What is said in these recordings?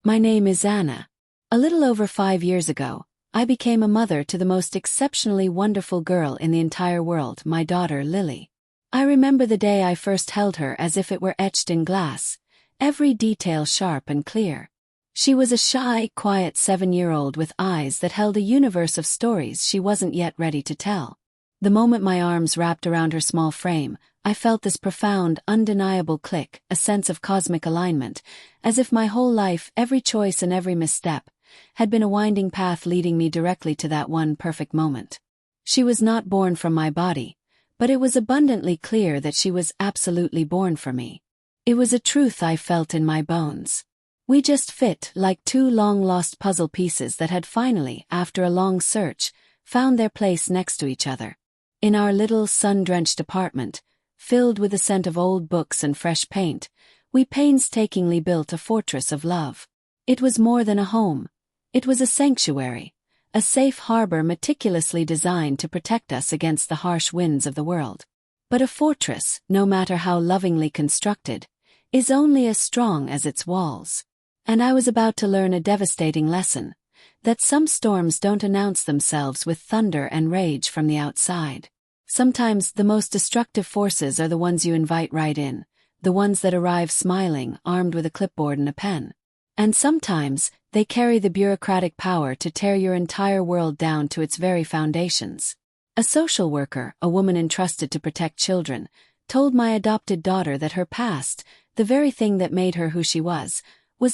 My name is Anna. A little over 5 years ago, I became a mother to the most exceptionally wonderful girl in the entire world, my daughter Lily. I remember the day I first held her as if it were etched in glass, every detail sharp and clear. She was a shy, quiet 7-year-old with eyes that held a universe of stories she wasn't yet ready to tell. The moment my arms wrapped around her small frame, I felt this profound, undeniable click, a sense of cosmic alignment, as if my whole life, every choice and every misstep, had been a winding path leading me directly to that one perfect moment. She was not born from my body, but it was abundantly clear that she was absolutely born for me. It was a truth I felt in my bones. We just fit like two long-lost puzzle pieces that had finally, after a long search, found their place next to each other. In our little sun-drenched apartment, filled with the scent of old books and fresh paint, we painstakingly built a fortress of love. It was more than a home. It was a sanctuary, a safe harbor meticulously designed to protect us against the harsh winds of the world. But a fortress, no matter how lovingly constructed, is only as strong as its walls. And I was about to learn a devastating lesson, that some storms don't announce themselves with thunder and rage from the outside. Sometimes the most destructive forces are the ones you invite right in, the ones that arrive smiling, armed with a clipboard and a pen. And sometimes they carry the bureaucratic power to tear your entire world down to its very foundations. A social worker, a woman entrusted to protect children, told my adopted daughter that her past, the very thing that made her who she was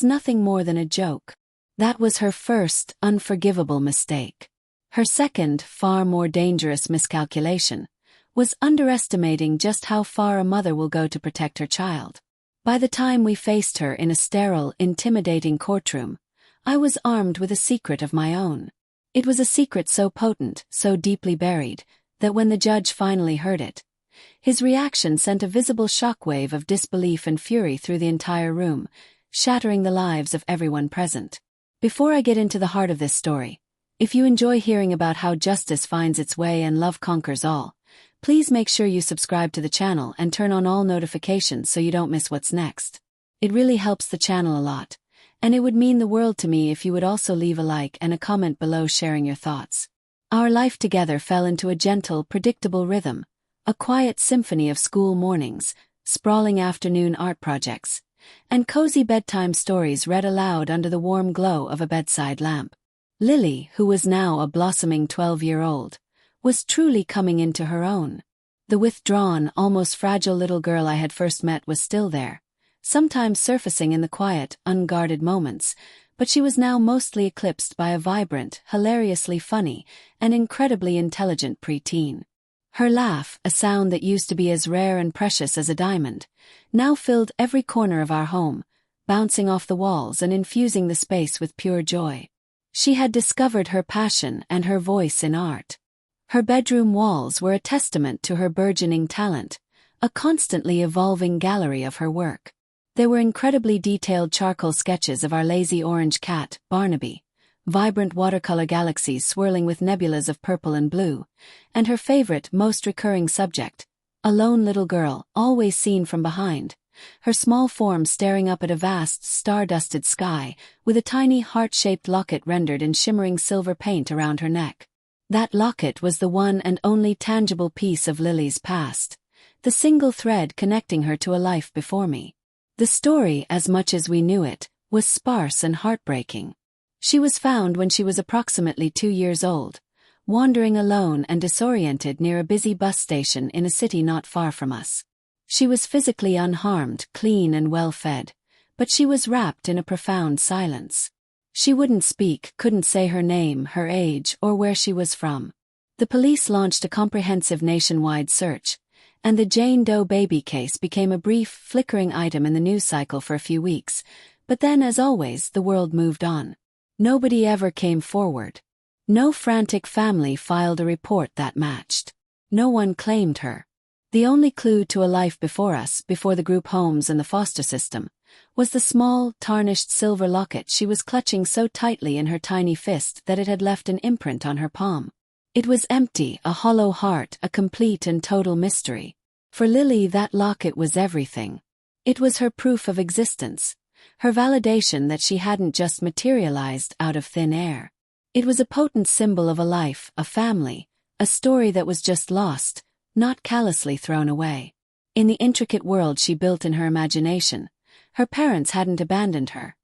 nothing more than a joke. That was her first, unforgivable mistake. Her second, far more dangerous miscalculation, was underestimating just how far a mother will go to protect her child. By the time we faced her in a sterile, intimidating courtroom, I was armed with a secret of my own. It was a secret so potent, so deeply buried, that when the judge finally heard it, his reaction sent a visible shockwave of disbelief and fury through the entire room, shattering the lives of everyone present. Before I get into the heart of this story, if you enjoy hearing about how justice finds its way and love conquers all, please make sure you subscribe to the channel and turn on all notifications so you don't miss what's next. It really helps the channel a lot, and it would mean the world to me if you would also leave a like and a comment below sharing your thoughts. Our life together fell into a gentle, predictable rhythm, a quiet symphony of school mornings, sprawling afternoon art projects, and cozy bedtime stories read aloud under the warm glow of a bedside lamp. Lily, who was now a blossoming 12-year-old, was truly coming into her own. The withdrawn, almost fragile little girl I had first met was still there, sometimes surfacing in the quiet, unguarded moments, but she was now mostly eclipsed by a vibrant, hilariously funny, and incredibly intelligent preteen. Her laugh, a sound that used to be as rare and precious as a diamond, now filled every corner of our home, bouncing off the walls and infusing the space with pure joy. She had discovered her passion and her voice in art. Her bedroom walls were a testament to her burgeoning talent, a constantly evolving gallery of her work. There were incredibly detailed charcoal sketches of our lazy orange cat, Barnaby, vibrant watercolor galaxies swirling with nebulas of purple and blue, and her favorite, most recurring subject, a lone little girl, always seen from behind, her small form staring up at a vast, star-dusted sky, with a tiny heart-shaped locket rendered in shimmering silver paint around her neck. That locket was the one and only tangible piece of Lily's past, the single thread connecting her to a life before me. The story, as much as we knew it, was sparse and heartbreaking. She was found when she was approximately 2 years old, wandering alone and disoriented near a busy bus station in a city not far from us. She was physically unharmed, clean and well-fed, but she was wrapped in a profound silence. She wouldn't speak, couldn't say her name, her age, or where she was from. The police launched a comprehensive nationwide search, and the Jane Doe baby case became a brief, flickering item in the news cycle for a few weeks, but then, as always, the world moved on. Nobody ever came forward. No frantic family filed a report that matched. No one claimed her. The only clue to a life before us, before the group homes and the foster system, was the small, tarnished silver locket she was clutching so tightly in her tiny fist that it had left an imprint on her palm. It was empty, a hollow heart, a complete and total mystery. For Lily, that locket was everything. It was her proof of existence, her validation that she hadn't just materialized out of thin air. It was a potent symbol of a life, a family, a story that was just lost, not callously thrown away. In the intricate world she built in her imagination, her parents hadn't abandoned her.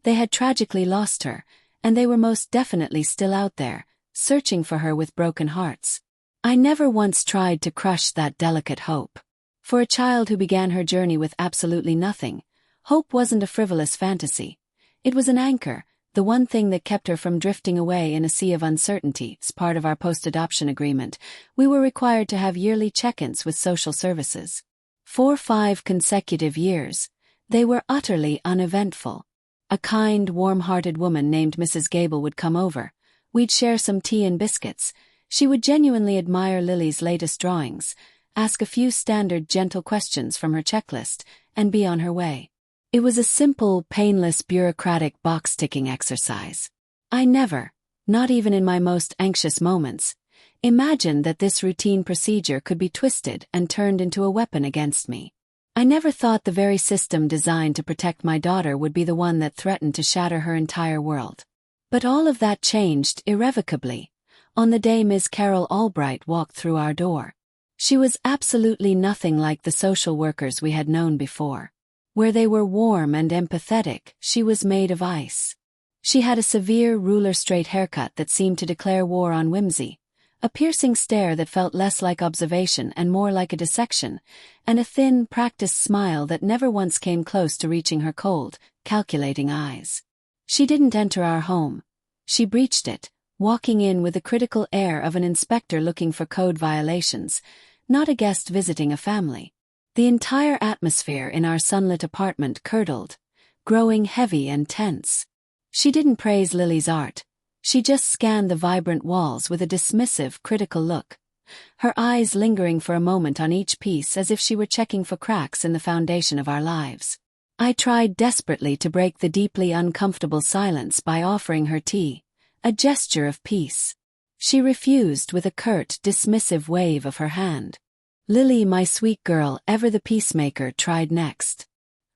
They had tragically lost her, and they were most definitely still out there, searching for her with broken hearts. I never once tried to crush that delicate hope. For a child who began her journey with absolutely nothing, hope wasn't a frivolous fantasy. It was an anchor, the one thing that kept her from drifting away in a sea of uncertainty. As part of our post-adoption agreement, we were required to have yearly check-ins with social services. For 5 consecutive years, they were utterly uneventful. A kind, warm-hearted woman named Mrs. Gable would come over. We'd share some tea and biscuits. She would genuinely admire Lily's latest drawings, ask a few standard gentle questions from her checklist, and be on her way. It was a simple, painless bureaucratic box-ticking exercise. I never, not even in my most anxious moments, imagined that this routine procedure could be twisted and turned into a weapon against me. I never thought the very system designed to protect my daughter would be the one that threatened to shatter her entire world. But all of that changed irrevocably on the day Ms. Carol Albright walked through our door. She was absolutely nothing like the social workers we had known before. Where they were warm and empathetic, she was made of ice. She had a severe ruler-straight haircut that seemed to declare war on whimsy, a piercing stare that felt less like observation and more like a dissection, and a thin, practiced smile that never once came close to reaching her cold, calculating eyes. She didn't enter our home. She breached it, walking in with the critical air of an inspector looking for code violations, not a guest visiting a family. The entire atmosphere in our sunlit apartment curdled, growing heavy and tense. She didn't praise Lily's art. She just scanned the vibrant walls with a dismissive, critical look, her eyes lingering for a moment on each piece as if she were checking for cracks in the foundation of our lives. I tried desperately to break the deeply uncomfortable silence by offering her tea, a gesture of peace. She refused with a curt, dismissive wave of her hand. Lily, my sweet girl, ever the peacemaker, tried next.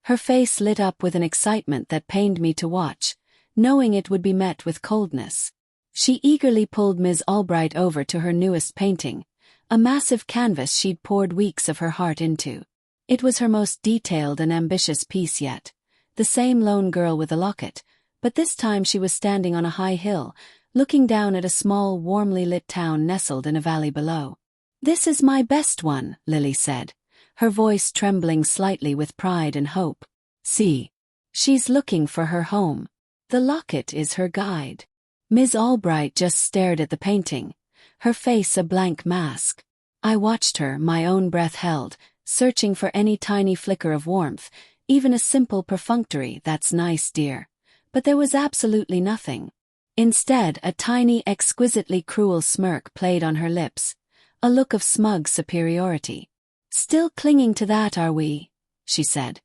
Her face lit up with an excitement that pained me to watch, knowing it would be met with coldness. She eagerly pulled Ms. Albright over to her newest painting, a massive canvas she'd poured weeks of her heart into. It was her most detailed and ambitious piece yet, the same lone girl with a locket, but this time she was standing on a high hill, looking down at a small, warmly lit town nestled in a valley below. "This is my best one," Lily said, her voice trembling slightly with pride and hope. "See. She's looking for her home. The locket is her guide." Ms. Albright just stared at the painting, her face a blank mask. I watched her, my own breath held, searching for any tiny flicker of warmth, even a simple perfunctory "that's nice, dear." But there was absolutely nothing. Instead, a tiny, exquisitely cruel smirk played on her lips, a look of smug superiority. "Still clinging to that, are we?" she said,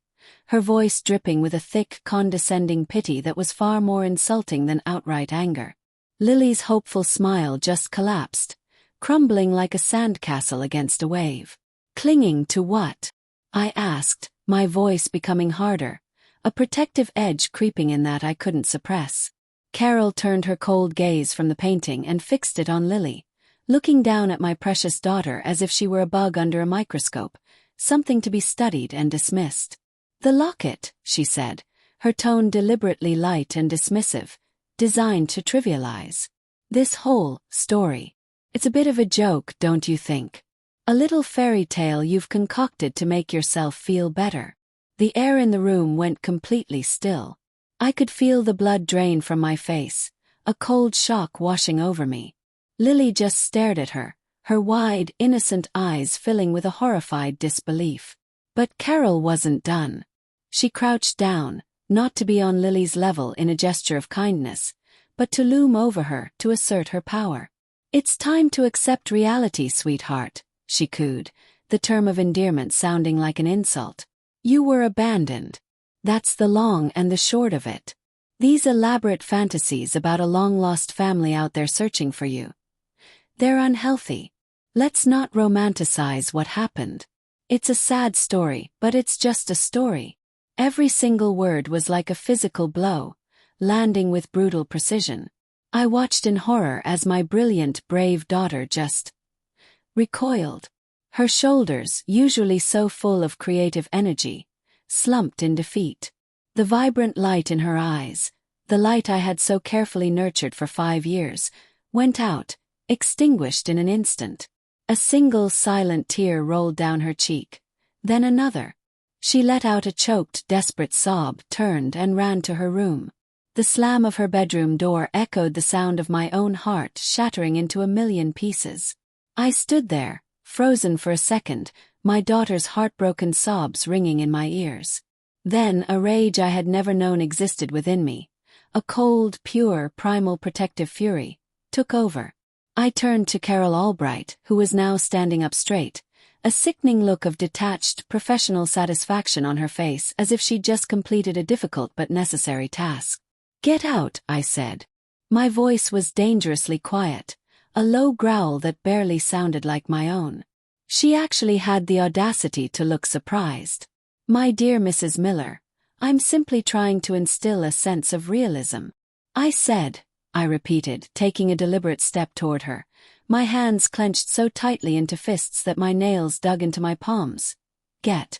her voice dripping with a thick, condescending pity that was far more insulting than outright anger. Lily's hopeful smile just collapsed, crumbling like a sandcastle against a wave. "Clinging to what?" I asked, my voice becoming harder, a protective edge creeping in that I couldn't suppress. Carol turned her cold gaze from the painting and fixed it on Lily, looking down at my precious daughter as if she were a bug under a microscope, something to be studied and dismissed. "The locket," she said, her tone deliberately light and dismissive, designed to trivialize this whole story. "It's a bit of a joke, don't you think? A little fairy tale you've concocted to make yourself feel better." The air in the room went completely still. I could feel the blood drain from my face, a cold shock washing over me. Lily just stared at her, her wide, innocent eyes filling with a horrified disbelief. But Carol wasn't done. She crouched down, not to be on Lily's level in a gesture of kindness, but to loom over her to assert her power. "It's time to accept reality, sweetheart," she cooed, the term of endearment sounding like an insult. "You were abandoned. That's the long and the short of it. These elaborate fantasies about a long-lost family out there searching for you, they're unhealthy. Let's not romanticize what happened. It's a sad story, but it's just a story. Every single word was like a physical blow, landing with brutal precision. I watched in horror as my brilliant, brave daughter just recoiled. Her shoulders, usually so full of creative energy, slumped in defeat. The vibrant light in her eyes, the light I had so carefully nurtured for 5 years, went out, extinguished in an instant. A single silent tear rolled down her cheek, then another. She let out a choked, desperate sob, turned and ran to her room. The slam of her bedroom door echoed the sound of my own heart shattering into a million pieces. I stood there, frozen for a second, my daughter's heartbroken sobs ringing in my ears. Then a rage I had never known existed within me, a cold, pure, primal protective fury, took over. I turned to Carol Albright, who was now standing up straight, a sickening look of detached, professional satisfaction on her face as if she'd just completed a difficult but necessary task. "Get out," I said. My voice was dangerously quiet, a low growl that barely sounded like my own. She actually had the audacity to look surprised. "My dear Mrs. Miller, I'm simply trying to instill a sense of realism." "I said," I repeated, taking a deliberate step toward her, my hands clenched so tightly into fists that my nails dug into my palms. "Get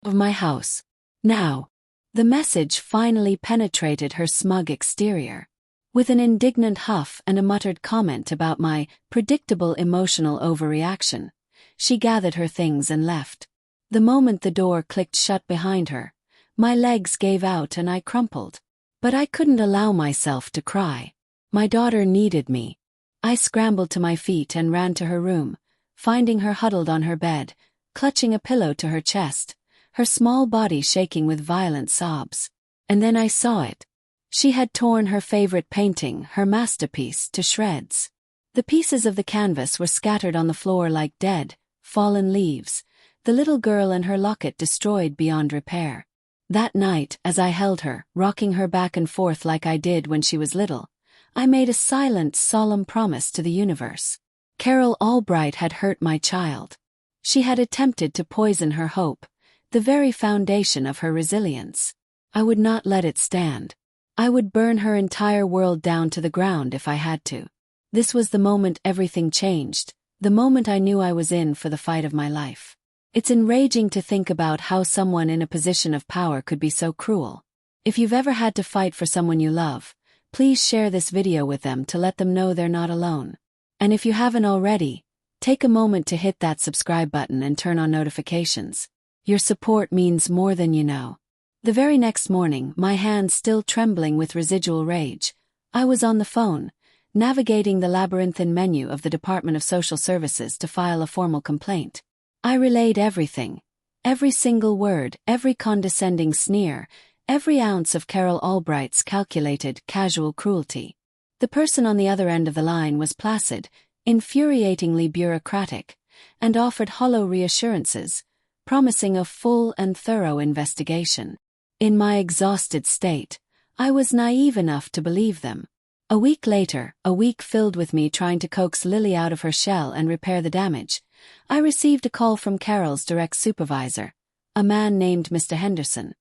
of my house. Now." The message finally penetrated her smug exterior. With an indignant huff and a muttered comment about my predictable emotional overreaction, she gathered her things and left. The moment the door clicked shut behind her, my legs gave out and I crumpled. But I couldn't allow myself to cry. My daughter needed me. I scrambled to my feet and ran to her room, finding her huddled on her bed, clutching a pillow to her chest, her small body shaking with violent sobs. And then I saw it. She had torn her favorite painting, her masterpiece, to shreds. The pieces of the canvas were scattered on the floor like dead, fallen leaves, the little girl and her locket destroyed beyond repair. That night, as I held her, rocking her back and forth like I did when she was little, I made a silent, solemn promise to the universe. Carol Albright had hurt my child. She had attempted to poison her hope, the very foundation of her resilience. I would not let it stand. I would burn her entire world down to the ground if I had to. This was the moment everything changed, the moment I knew I was in for the fight of my life. It's enraging to think about how someone in a position of power could be so cruel. If you've ever had to fight for someone you love, please share this video with them to let them know they're not alone. And if you haven't already, take a moment to hit that subscribe button and turn on notifications. Your support means more than you know. The very next morning, my hands still trembling with residual rage, I was on the phone, navigating the labyrinthine menu of the Department of Social Services to file a formal complaint. I relayed everything, every single word, every condescending sneer, every ounce of Carol Albright's calculated, casual cruelty. The person on the other end of the line was placid, infuriatingly bureaucratic, and offered hollow reassurances, promising a full and thorough investigation. In my exhausted state, I was naive enough to believe them. A week later, a week filled with me trying to coax Lily out of her shell and repair the damage, I received a call from Carol's direct supervisor, a man named Mr. Henderson.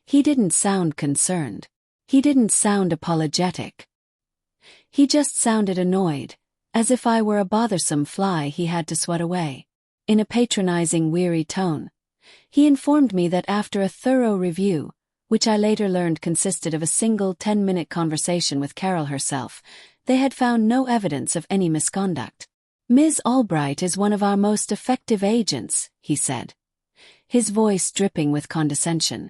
He didn't sound concerned. He didn't sound apologetic. He just sounded annoyed, as if I were a bothersome fly he had to swat away. In a patronizing, weary tone, he informed me that after a thorough review, which I later learned consisted of a single 10-minute conversation with Carol herself, they had found no evidence of any misconduct. "Ms. Albright is one of our most effective agents," he said, his voice dripping with condescension.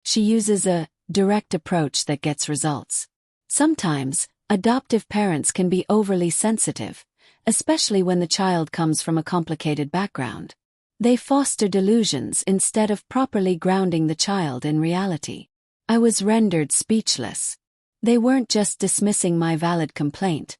"She uses a direct approach that gets results. Sometimes, adoptive parents can be overly sensitive, especially when the child comes from a complicated background. They foster delusions instead of properly grounding the child in reality." I was rendered speechless. They weren't just dismissing my valid complaint.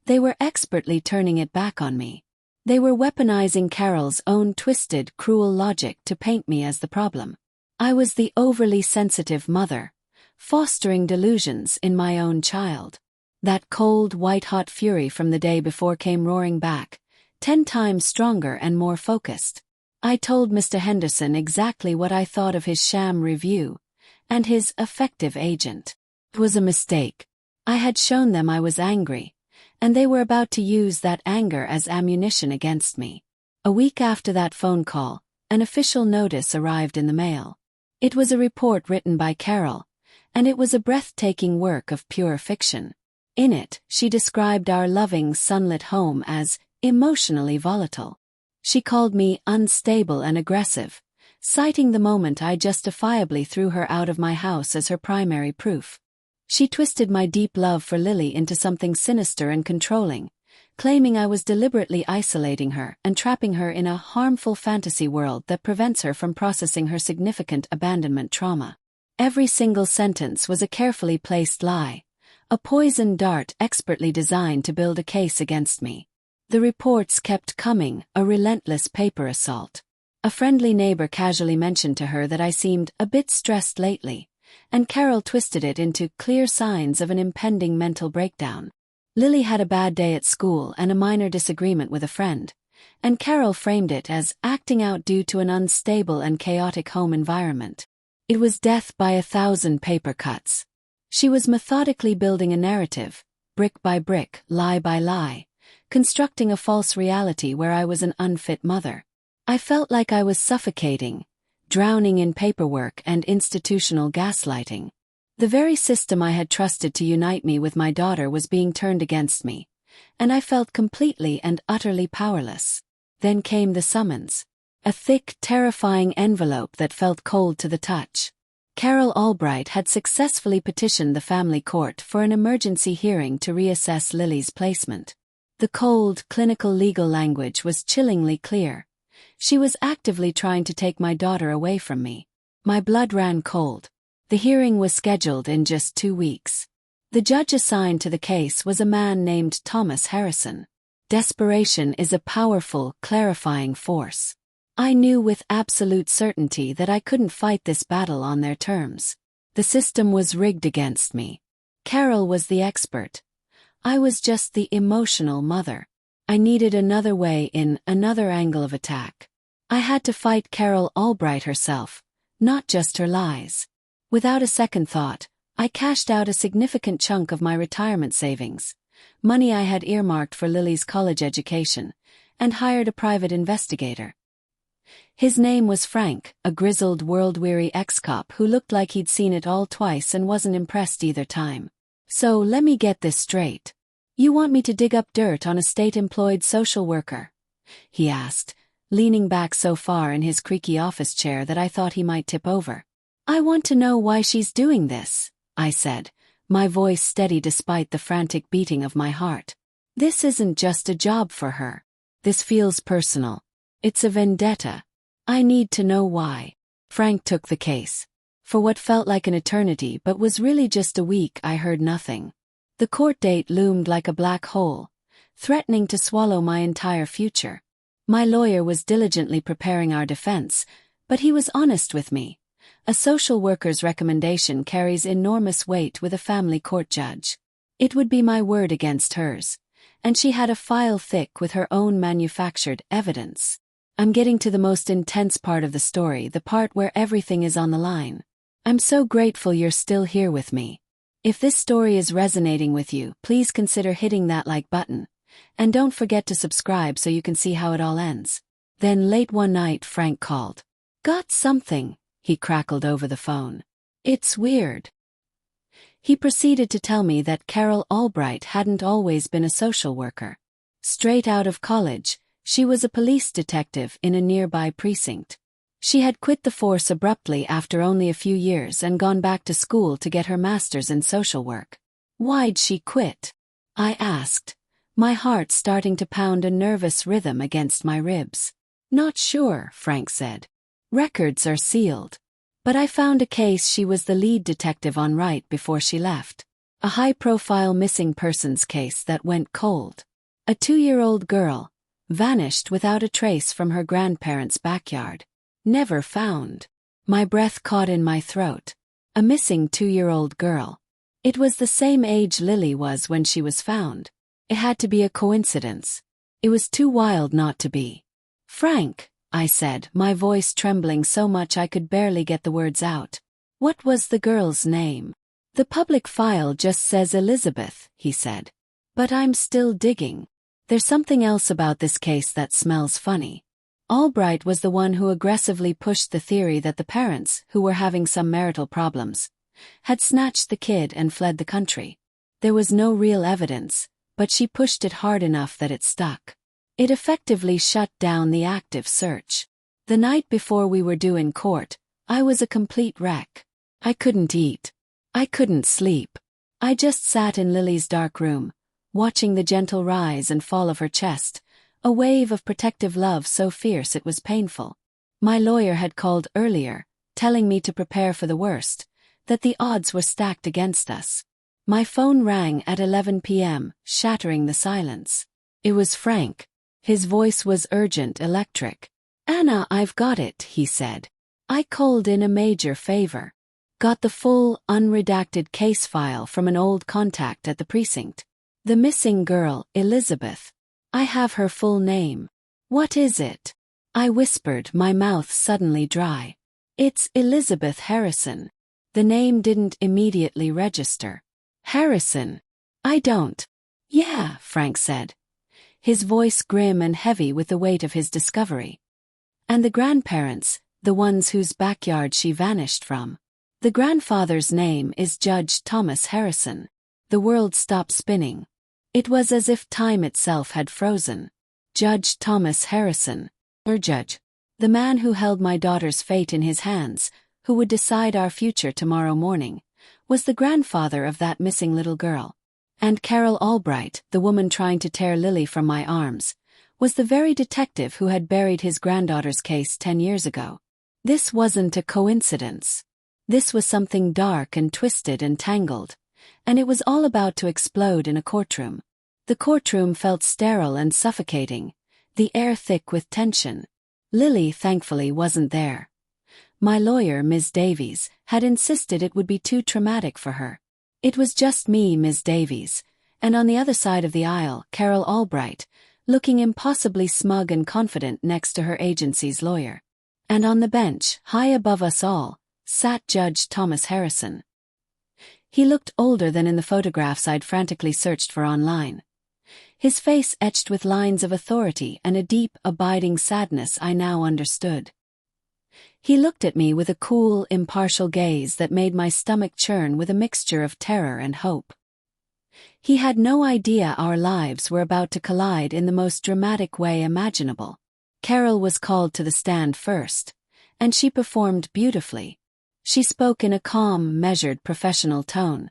They were expertly turning it back on me. They were weaponizing Carol's own twisted, cruel logic to paint me as the problem. I was the overly sensitive mother, fostering delusions in my own child. That cold, white-hot fury from the day before came roaring back, 10 times stronger and more focused. I told Mr. Henderson exactly what I thought of his sham review and his effective agent. It was a mistake. I had shown them I was angry, and they were about to use that anger as ammunition against me. A week after that phone call, an official notice arrived in the mail. It was a report written by Carol, and it was a breathtaking work of pure fiction. In it, she described our loving, sunlit home as emotionally volatile. She called me unstable and aggressive, citing the moment I justifiably threw her out of my house as her primary proof. She twisted my deep love for Lily into something sinister and controlling, claiming I was deliberately isolating her and trapping her in a harmful fantasy world that prevents her from processing her significant abandonment trauma. Every single sentence was a carefully placed lie, a poisoned dart expertly designed to build a case against me. The reports kept coming, a relentless paper assault. A friendly neighbor casually mentioned to her that I seemed a bit stressed lately, and Carol twisted it into clear signs of an impending mental breakdown. Lily had a bad day at school and a minor disagreement with a friend, and Carol framed it as acting out due to an unstable and chaotic home environment. It was death by 1,000 paper cuts. She was methodically building a narrative, brick by brick, lie by lie, constructing a false reality where I was an unfit mother. I felt like I was suffocating, drowning in paperwork and institutional gaslighting. The very system I had trusted to unite me with my daughter was being turned against me, and I felt completely and utterly powerless. Then came the summons. A thick, terrifying envelope that felt cold to the touch. Carol Albright had successfully petitioned the family court for an emergency hearing to reassess Lily's placement. The cold, clinical legal language was chillingly clear. She was actively trying to take my daughter away from me. My blood ran cold. The hearing was scheduled in just 2 weeks. The judge assigned to the case was a man named Thomas Harrison. Desperation is a powerful, clarifying force. I knew with absolute certainty that I couldn't fight this battle on their terms. The system was rigged against me. Carol was the expert. I was just the emotional mother. I needed another way in, another angle of attack. I had to fight Carol Albright herself, not just her lies. Without a second thought, I cashed out a significant chunk of my retirement savings, money I had earmarked for Lily's college education, and hired a private investigator. His name was Frank, a grizzled, world-weary ex-cop who looked like he'd seen it all twice and wasn't impressed either time. So let me get this straight. You want me to dig up dirt on a state-employed social worker? He asked, leaning back so far in his creaky office chair that I thought he might tip over. I want to know why she's doing this, I said, my voice steady despite the frantic beating of my heart. This isn't just a job for her. This feels personal. It's a vendetta. I need to know why. Frank took the case. For what felt like an eternity but was really just a week, I heard nothing. The court date loomed like a black hole, threatening to swallow my entire future. My lawyer was diligently preparing our defense, but he was honest with me. A social worker's recommendation carries enormous weight with a family court judge. It would be my word against hers, and she had a file thick with her own manufactured evidence. I'm getting to the most intense part of the story, the part where everything is on the line. I'm so grateful you're still here with me. If this story is resonating with you, please consider hitting that like button, and don't forget to subscribe so you can see how it all ends. Then late one night Frank called. Got something, he crackled over the phone. It's weird. He proceeded to tell me that Carol Albright hadn't always been a social worker. Straight out of college, she was a police detective in a nearby precinct. She had quit the force abruptly after only a few years and gone back to school to get her master's in social work. Why'd she quit? I asked, my heart starting to pound a nervous rhythm against my ribs. Not sure, Frank said. Records are sealed. But I found a case she was the lead detective on right before she left. A high-profile missing persons case that went cold. A 2-year-old girl, vanished without a trace from her grandparents' backyard. Never found. My breath caught in my throat. A missing 2-year-old girl. It was the same age Lily was when she was found. It had to be a coincidence. It was too wild not to be. Frank, I said, my voice trembling so much I could barely get the words out. What was the girl's name? The public file just says Elizabeth, he said. But I'm still digging. There's something else about this case that smells funny. Albright was the one who aggressively pushed the theory that the parents, who were having some marital problems, had snatched the kid and fled the country. There was no real evidence, but she pushed it hard enough that it stuck. It effectively shut down the active search. The night before we were due in court, I was a complete wreck. I couldn't eat. I couldn't sleep. I just sat in Lily's dark room, watching the gentle rise and fall of her chest, a wave of protective love so fierce it was painful. My lawyer had called earlier, telling me to prepare for the worst, that the odds were stacked against us. My phone rang at 11 p.m., shattering the silence. It was Frank. His voice was urgent, electric. "Anna, I've got it," he said. I called in a major favor. Got the full, unredacted case file from an old contact at the precinct. The missing girl, Elizabeth. I have her full name. What is it? I whispered, my mouth suddenly dry. It's Elizabeth Harrison. The name didn't immediately register. Harrison. I don't. Yeah, Frank said, his voice grim and heavy with the weight of his discovery. And the grandparents, the ones whose backyard she vanished from. The grandfather's name is Judge Thomas Harrison. The world stopped spinning. It was as if time itself had frozen. Judge Thomas Harrison, or Judge, the man who held my daughter's fate in his hands, who would decide our future tomorrow morning, was the grandfather of that missing little girl. And Carol Albright, the woman trying to tear Lily from my arms, was the very detective who had buried his granddaughter's case 10 years ago. This wasn't a coincidence. This was something dark and twisted and tangled, and it was all about to explode in a courtroom. The courtroom felt sterile and suffocating, the air thick with tension. Lily, thankfully, wasn't there. My lawyer, Ms. Davies, had insisted it would be too traumatic for her. It was just me, Ms. Davies, and on the other side of the aisle, Carol Albright, looking impossibly smug and confident next to her agency's lawyer. And on the bench, high above us all, sat Judge Thomas Harrison. He looked older than in the photographs I'd frantically searched for online. His face etched with lines of authority and a deep, abiding sadness I now understood. He looked at me with a cool, impartial gaze that made my stomach churn with a mixture of terror and hope. He had no idea our lives were about to collide in the most dramatic way imaginable. Carol was called to the stand first, and she performed beautifully. She spoke in a calm, measured, professional tone,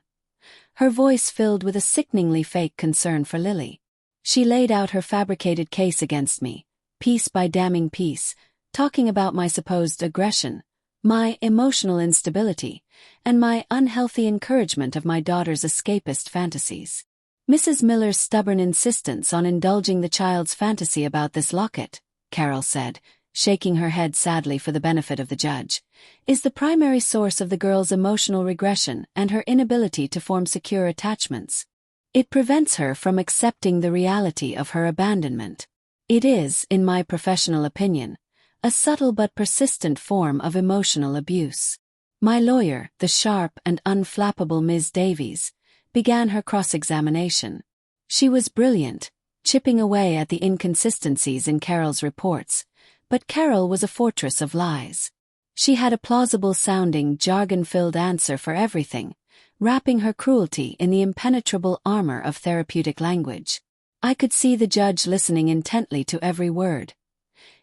her voice filled with a sickeningly fake concern for Lily. She laid out her fabricated case against me, piece by damning piece, talking about my supposed aggression, my emotional instability, and my unhealthy encouragement of my daughter's escapist fantasies. Mrs. Miller's stubborn insistence on indulging the child's fantasy about this locket, Carol said, shaking her head sadly for the benefit of the judge, is the primary source of the girl's emotional regression and her inability to form secure attachments. It prevents her from accepting the reality of her abandonment. It is, in my professional opinion, a subtle but persistent form of emotional abuse. My lawyer, the sharp and unflappable Ms. Davies, began her cross-examination. She was brilliant, chipping away at the inconsistencies in Carol's reports, but Carol was a fortress of lies. She had a plausible-sounding, jargon-filled answer for everything, wrapping her cruelty in the impenetrable armor of therapeutic language. I could see the judge listening intently to every word,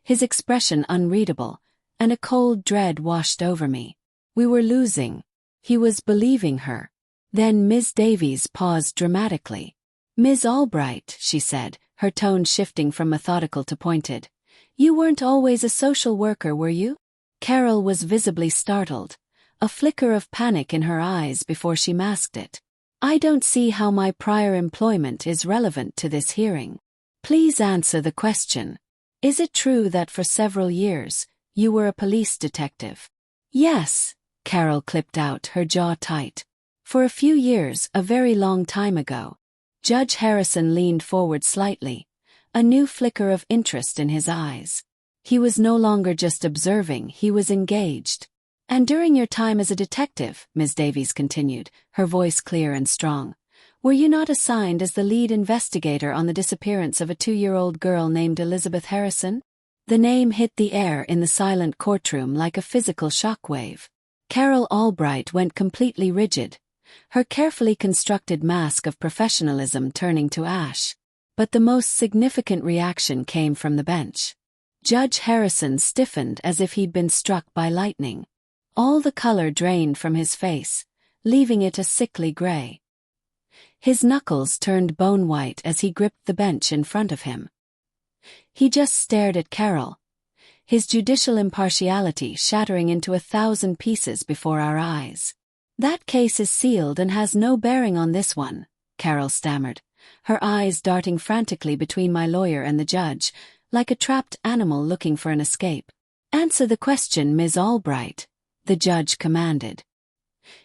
his expression unreadable, and a cold dread washed over me. We were losing. He was believing her. Then Ms. Davies paused dramatically. "Ms. Albright," she said, her tone shifting from methodical to pointed. "You weren't always a social worker, were you?" Carol was visibly startled, a flicker of panic in her eyes before she masked it. "I don't see how my prior employment is relevant to this hearing. Please answer the question. Is it true that for several years, you were a police detective?" "Yes," Carol clipped out, her jaw tight. "For a few years, a very long time ago." Judge Harrison leaned forward slightly, a new flicker of interest in his eyes. He was no longer just observing, he was engaged. And during your time as a detective, Ms. Davies continued, her voice clear and strong, were you not assigned as the lead investigator on the disappearance of a 2-year-old girl named Elizabeth Harrison? The name hit the air in the silent courtroom like a physical shockwave. Carol Albright went completely rigid, her carefully constructed mask of professionalism turning to ash. But the most significant reaction came from the bench. Judge Harrison stiffened as if he'd been struck by lightning. All the color drained from his face, leaving it a sickly gray. His knuckles turned bone-white as he gripped the bench in front of him. He just stared at Carol, his judicial impartiality shattering into 1,000 pieces before our eyes. That case is sealed and has no bearing on this one, Carol stammered, her eyes darting frantically between my lawyer and the judge, like a trapped animal looking for an escape. Answer the question, Ms. Albright, the judge commanded.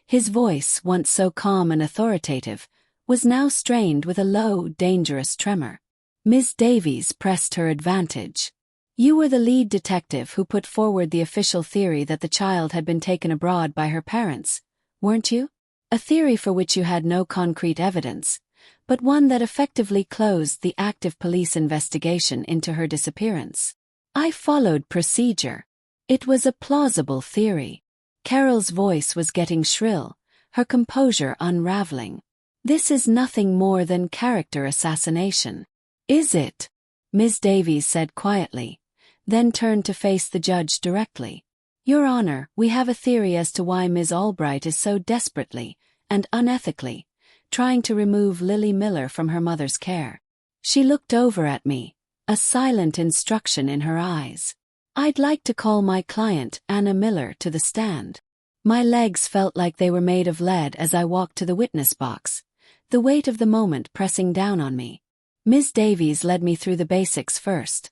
His voice, once so calm and authoritative, was now strained with a low, dangerous tremor. Ms. Davies pressed her advantage. You were the lead detective who put forward the official theory that the child had been taken abroad by her parents, weren't you? A theory for which you had no concrete evidence, but one that effectively closed the active police investigation into her disappearance. I followed procedure. It was a plausible theory. Carol's voice was getting shrill, her composure unraveling. This is nothing more than character assassination. Is it? Ms. Davies said quietly, then turned to face the judge directly. Your Honor, we have a theory as to why Ms. Albright is so desperately, and unethically, trying to remove Lily Miller from her mother's care. She looked over at me, a silent instruction in her eyes. I'd like to call my client, Anna Miller, to the stand. My legs felt like they were made of lead as I walked to the witness box, the weight of the moment pressing down on me. Ms. Davies led me through the basics first.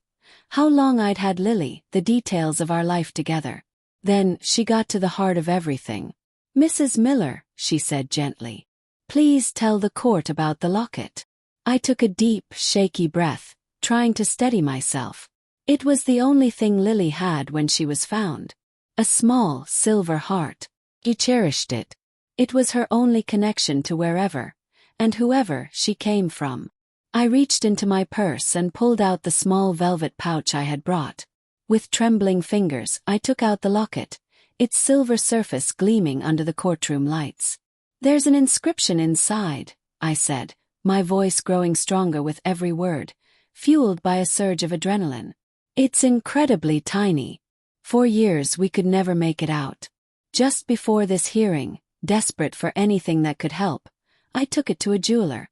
How long I'd had Lily, the details of our life together. Then, she got to the heart of everything. Mrs. Miller, she said gently, please tell the court about the locket. I took a deep, shaky breath, trying to steady myself. It was the only thing Lily had when she was found. A small, silver heart. She cherished it. It was her only connection to wherever, and whoever she came from. I reached into my purse and pulled out the small velvet pouch I had brought. With trembling fingers, I took out the locket, its silver surface gleaming under the courtroom lights. There's an inscription inside, I said, my voice growing stronger with every word, fueled by a surge of adrenaline. It's incredibly tiny. For years we could never make it out. Just before this hearing, desperate for anything that could help, I took it to a jeweler.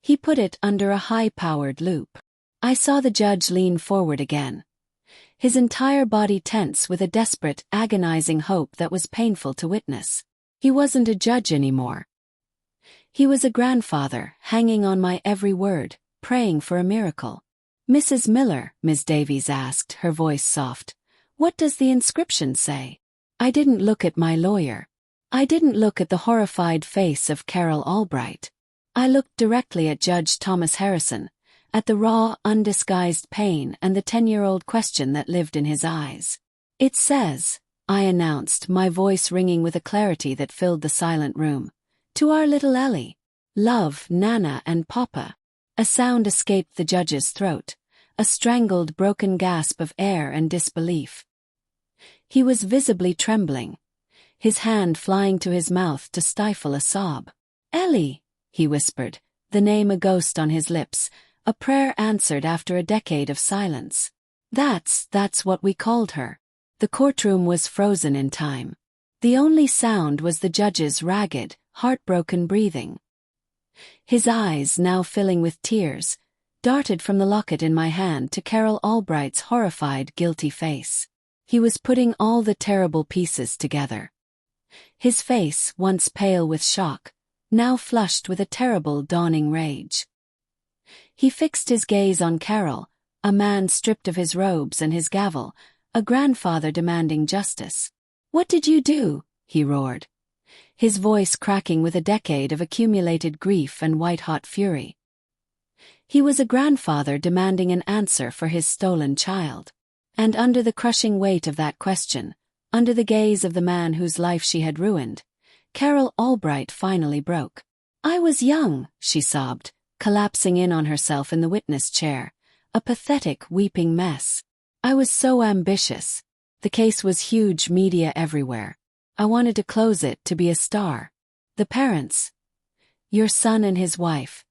He put it under a high-powered loupe. I saw the judge lean forward again, his entire body tense with a desperate, agonizing hope that was painful to witness. He wasn't a judge anymore. He was a grandfather, hanging on my every word, praying for a miracle. Mrs. Miller, Ms. Davies asked, her voice soft, what does the inscription say? I didn't look at my lawyer. I didn't look at the horrified face of Carol Albright. I looked directly at Judge Thomas Harrison, at the raw, undisguised pain and the 10-year-old question that lived in his eyes. It says, I announced, my voice ringing with a clarity that filled the silent room, to our little Ellie. Love, Nana and Papa. A sound escaped the judge's throat, a strangled, broken gasp of air and disbelief. He was visibly trembling, his hand flying to his mouth to stifle a sob. Ellie, he whispered, the name a ghost on his lips, a prayer answered after a decade of silence. That's what we called her. The courtroom was frozen in time. The only sound was the judge's ragged, heartbroken breathing. His eyes, now filling with tears, darted from the locket in my hand to Carol Albright's horrified, guilty face. He was putting all the terrible pieces together. His face, once pale with shock, now flushed with a terrible dawning rage. He fixed his gaze on Carol, a man stripped of his robes and his gavel, a grandfather demanding justice. What did you do? He roared, his voice cracking with a decade of accumulated grief and white-hot fury. He was a grandfather demanding an answer for his stolen child. And under the crushing weight of that question, under the gaze of the man whose life she had ruined, Carol Albright finally broke. "I was young," she sobbed, collapsing in on herself in the witness chair, a pathetic, weeping mess. "I was so ambitious. The case was huge, media everywhere. I wanted to close it, to be a star. The parents, your son and his wife,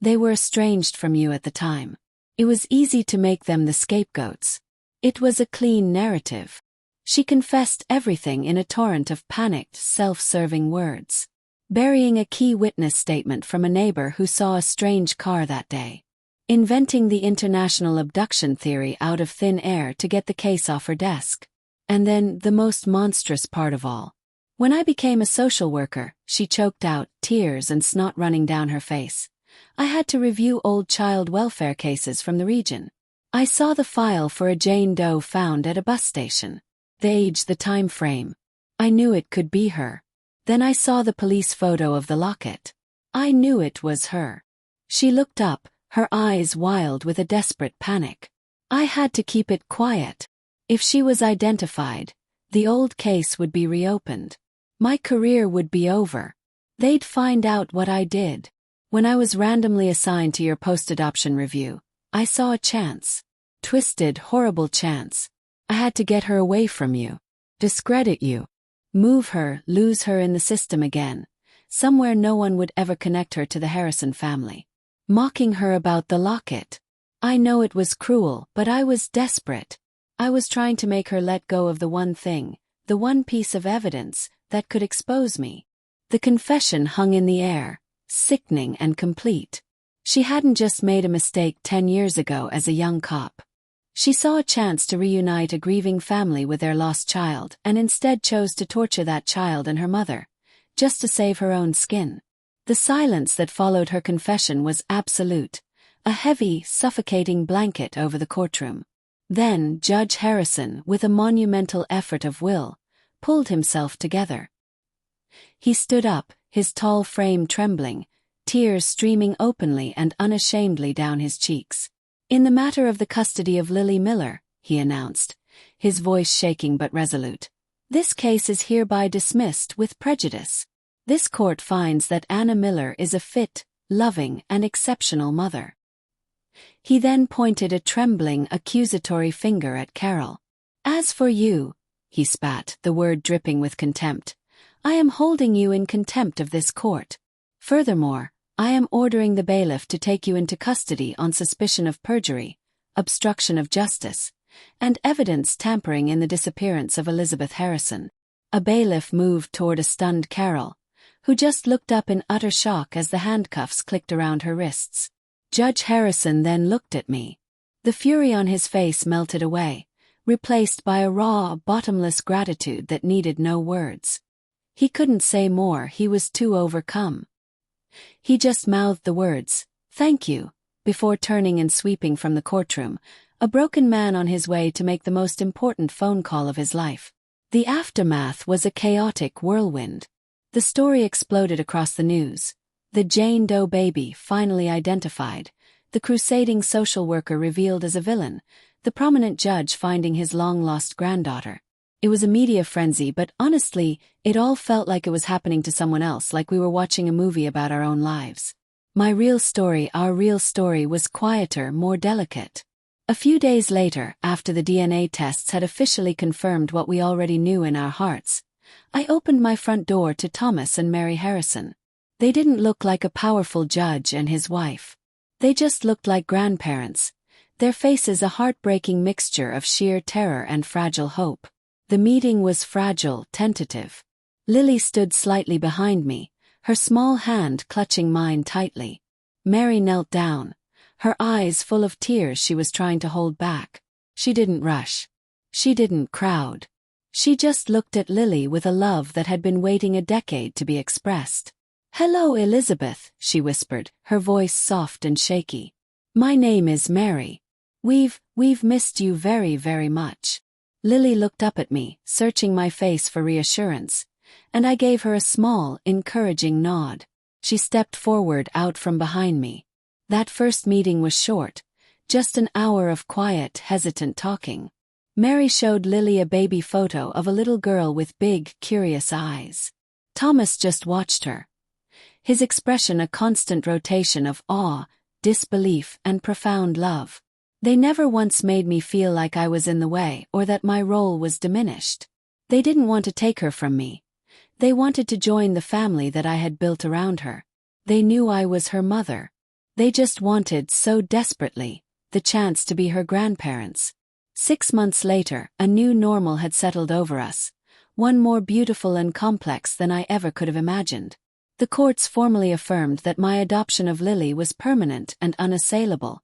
they were estranged from you at the time. It was easy to make them the scapegoats. It was a clean narrative." She confessed everything in a torrent of panicked, self-serving words, burying a key witness statement from a neighbor who saw a strange car that day, inventing the international abduction theory out of thin air to get the case off her desk. And then, the most monstrous part of all. "When I became a social worker," she choked out, tears and snot running down her face, "I had to review old child welfare cases from the region. I saw the file for a Jane Doe found at a bus station. The age, the time frame. I knew it could be her. Then I saw the police photo of the locket. I knew it was her." She looked up, her eyes wild with a desperate panic. "I had to keep it quiet. If she was identified, the old case would be reopened. My career would be over. They'd find out what I did. When I was randomly assigned to your post-adoption review, I saw a chance. Twisted, horrible chance. I had to get her away from you. Discredit you. Move her, lose her in the system again. Somewhere no one would ever connect her to the Harrison family. Mocking her about the locket. I know it was cruel, but I was desperate. I was trying to make her let go of the one thing, the one piece of evidence, that could expose me." The confession hung in the air, sickening and complete. She hadn't just made a mistake 10 years ago as a young cop. She saw a chance to reunite a grieving family with their lost child and instead chose to torture that child and her mother, just to save her own skin. The silence that followed her confession was absolute, a heavy, suffocating blanket over the courtroom. Then Judge Harrison, with a monumental effort of will, pulled himself together. He stood up, his tall frame trembling, tears streaming openly and unashamedly down his cheeks. "In the matter of the custody of Lily Miller," he announced, his voice shaking but resolute, "this case is hereby dismissed with prejudice. This court finds that Anna Miller is a fit, loving, and exceptional mother." He then pointed a trembling, accusatory finger at Carol. "As for you," he spat, the word dripping with contempt, "I am holding you in contempt of this court. Furthermore, I am ordering the bailiff to take you into custody on suspicion of perjury, obstruction of justice, and evidence tampering in the disappearance of Elizabeth Harrison." A bailiff moved toward a stunned Carol, who just looked up in utter shock as the handcuffs clicked around her wrists. Judge Harrison then looked at me. The fury on his face melted away, replaced by a raw, bottomless gratitude that needed no words. He couldn't say more, he was too overcome. He just mouthed the words, "Thank you," before turning and sweeping from the courtroom, a broken man on his way to make the most important phone call of his life. The aftermath was a chaotic whirlwind. The story exploded across the news. The Jane Doe baby finally identified, the crusading social worker revealed as a villain, the prominent judge finding his long-lost granddaughter. It was a media frenzy, but honestly, it all felt like it was happening to someone else, like we were watching a movie about our own lives. My real story, our real story, was quieter, more delicate. A few days later, after the DNA tests had officially confirmed what we already knew in our hearts, I opened my front door to Thomas and Mary Harrison. They didn't look like a powerful judge and his wife. They just looked like grandparents, their faces a heartbreaking mixture of sheer terror and fragile hope. The meeting was fragile, tentative. Lily stood slightly behind me, her small hand clutching mine tightly. Mary knelt down, her eyes full of tears she was trying to hold back. She didn't rush. She didn't crowd. She just looked at Lily with a love that had been waiting a decade to be expressed. "Hello, Elizabeth," she whispered, her voice soft and shaky. "My name is Mary. We've missed you very, very much." Lily looked up at me, searching my face for reassurance, and I gave her a small, encouraging nod. She stepped forward out from behind me. That first meeting was short, just an hour of quiet, hesitant talking. Mary showed Lily a baby photo of a little girl with big, curious eyes. Thomas just watched her, his expression a constant rotation of awe, disbelief, and profound love. They never once made me feel like I was in the way or that my role was diminished. They didn't want to take her from me. They wanted to join the family that I had built around her. They knew I was her mother. They just wanted, so desperately, the chance to be her grandparents. 6 months later, a new normal had settled over us, one more beautiful and complex than I ever could have imagined. The courts formally affirmed that my adoption of Lily was permanent and unassailable,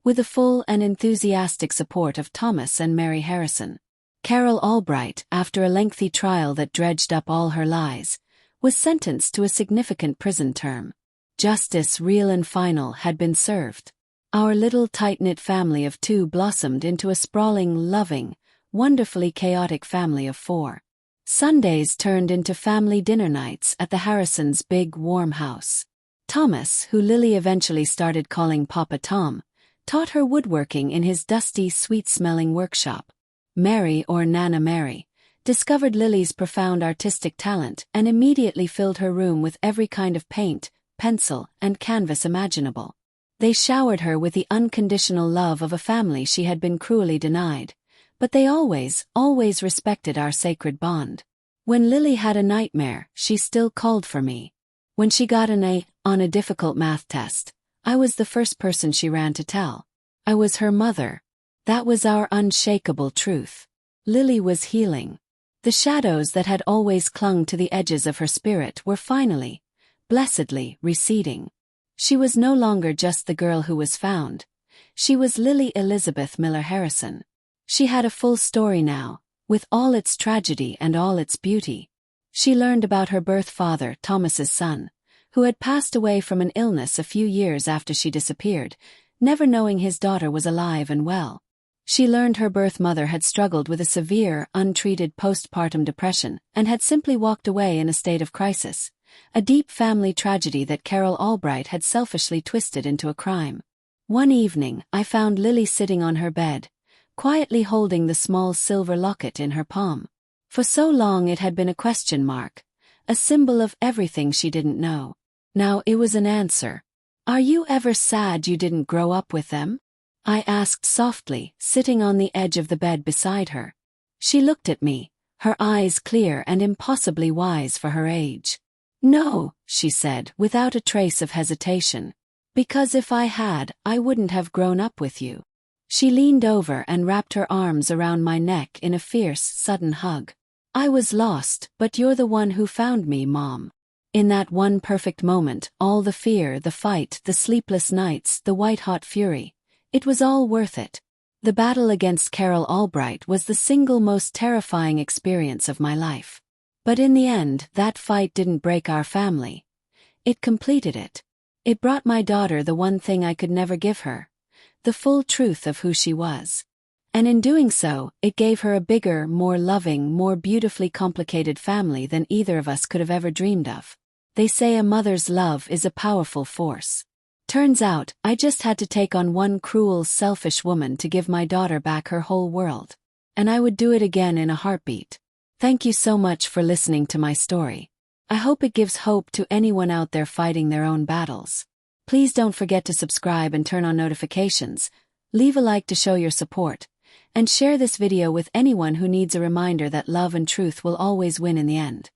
with the full and enthusiastic support of Thomas and Mary Harrison. Carol Albright, after a lengthy trial that dredged up all her lies, was sentenced to a significant prison term. Justice, real and final, had been served. Our little tight-knit family of 2 blossomed into a sprawling, loving, wonderfully chaotic family of 4. Sundays turned into family dinner nights at the Harrisons' big, warm house. Thomas, who Lily eventually started calling Papa Tom, taught her woodworking in his dusty, sweet-smelling workshop. Mary, or Nana Mary, discovered Lily's profound artistic talent and immediately filled her room with every kind of paint, pencil, and canvas imaginable. They showered her with the unconditional love of a family she had been cruelly denied, but they always respected our sacred bond. When Lily had a nightmare, she still called for me. When she got an A on a difficult math test, I was the first person she ran to tell. I was her mother. That was our unshakable truth. Lily was healing. The shadows that had always clung to the edges of her spirit were finally, blessedly, receding. She was no longer just the girl who was found. She was Lily Elizabeth Miller Harrison. She had a full story now, with all its tragedy and all its beauty. She learned about her birth father, Thomas's son, who had passed away from an illness a few years after she disappeared, never knowing his daughter was alive and well. She learned her birth mother had struggled with a severe, untreated postpartum depression and had simply walked away in a state of crisis, a deep family tragedy that Carol Albright had selfishly twisted into a crime. One evening, I found Lily sitting on her bed, quietly holding the small silver locket in her palm. For so long it had been a question mark, a symbol of everything she didn't know. Now it was an answer. "Are you ever sad you didn't grow up with them?" I asked softly, sitting on the edge of the bed beside her. She looked at me, her eyes clear and impossibly wise for her age. "No," she said, without a trace of hesitation. "Because if I had, I wouldn't have grown up with you." She leaned over and wrapped her arms around my neck in a fierce, sudden hug. "I was lost, but you're the one who found me, Mom." In that one perfect moment, all the fear, the fight, the sleepless nights, the white-hot fury, it was all worth it. The battle against Carol Albright was the single most terrifying experience of my life. But in the end, that fight didn't break our family. It completed it. It brought my daughter the one thing I could never give her, the full truth of who she was. And in doing so, it gave her a bigger, more loving, more beautifully complicated family than either of us could have ever dreamed of. They say a mother's love is a powerful force. Turns out, I just had to take on one cruel, selfish woman to give my daughter back her whole world. And I would do it again in a heartbeat. Thank you so much for listening to my story. I hope it gives hope to anyone out there fighting their own battles. Please don't forget to subscribe and turn on notifications, leave a like to show your support, and share this video with anyone who needs a reminder that love and truth will always win in the end.